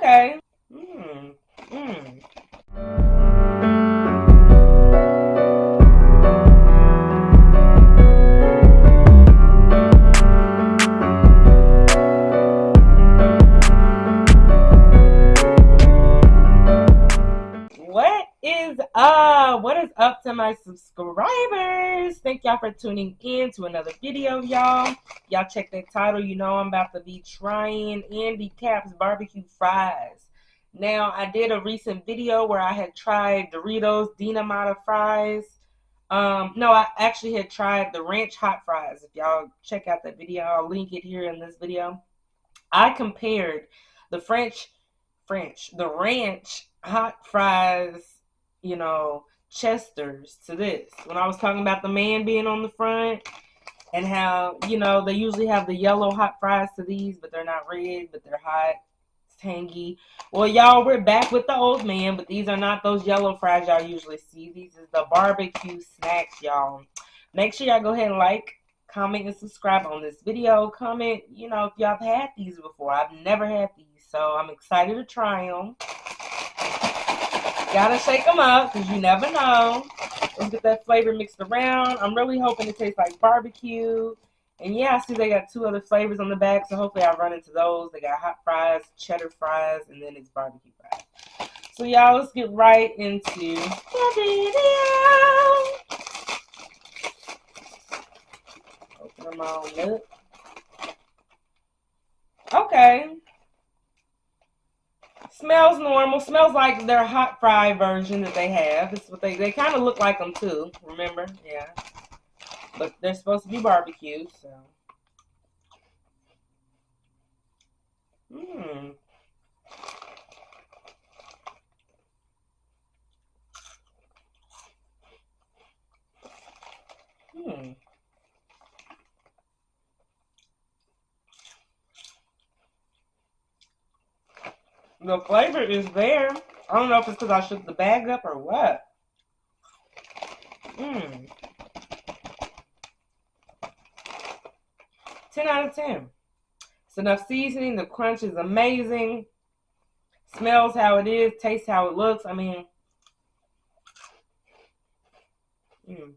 Okay. Mm. Mm. What is up? What is up to my subscribers? Thank y'all for tuning in to another video, y'all. Y'all check that title. You know I'm about to be trying Andy Capp's barbecue fries. Now, I did a recent video where I had tried Doritos Dinamita fries. No, I actually had tried the ranch hot fries. If y'all check out that video, I'll link it here in this video. I compared the the ranch hot fries, Chester's to this. When I was talking about the man being on the front and how, they usually have the yellow hot fries to these, but they're not red, but they're hot, tangy. Well, y'all, we're back with the old man, but these are not those yellow fries y'all usually see. These is the barbecue snacks, y'all. Make sure y'all go ahead and like, comment, and subscribe on this video. Comment, if y'all have had these before. I've never had these, so I'm excited to try them. Gotta shake them up, because you never know. Let's get that flavor mixed around. I'm really hoping it tastes like barbecue. And yeah, I see they got 2 other flavors on the back, so hopefully I run into those. They got hot fries, cheddar fries, and then it's barbecue fries. So y'all, let's get right into the video. Open them all up. Okay. Smells normal. Smells like their hot fry version that they have. This is what they kind of look like them too. Remember? Yeah. But they're supposed to be barbecue, so. Mmm. Hmm. The flavor is there. I don't know if it's because I shook the bag up or what. Mmm. 10 out of 10. It's enough seasoning. The crunch is amazing. Smells how it is. Tastes how it looks. I mean. Mmm.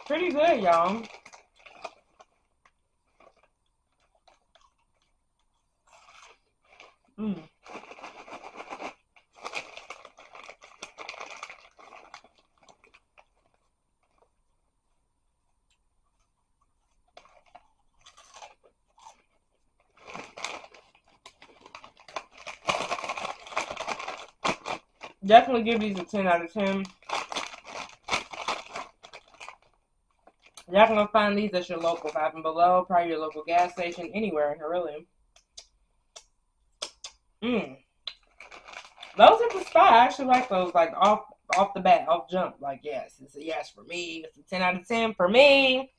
Pretty good, y'all. Mmm. Definitely give these a 10 out of 10. Y'all can find these at your local Five and Below, probably your local gas station, anywhere here, really. Mmm. Those at the spot. I actually like those, like, off the bat, off jump. Like, yes, it's a yes for me. It's a 10 out of 10 for me.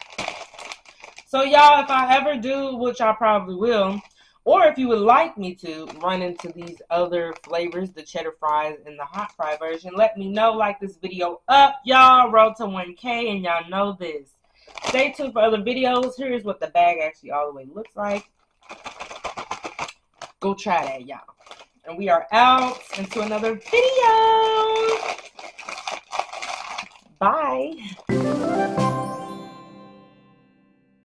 So, y'all, if I ever do, which I probably will, or if you would like me to run into these other flavors, the cheddar fries and the hot fry version, let me know. Like this video up, y'all. Road to 1K, and y'all know this. Stay tuned for other videos. Here's what the bag actually all the way looks like. Go try that, y'all. And we are out into another video. Bye.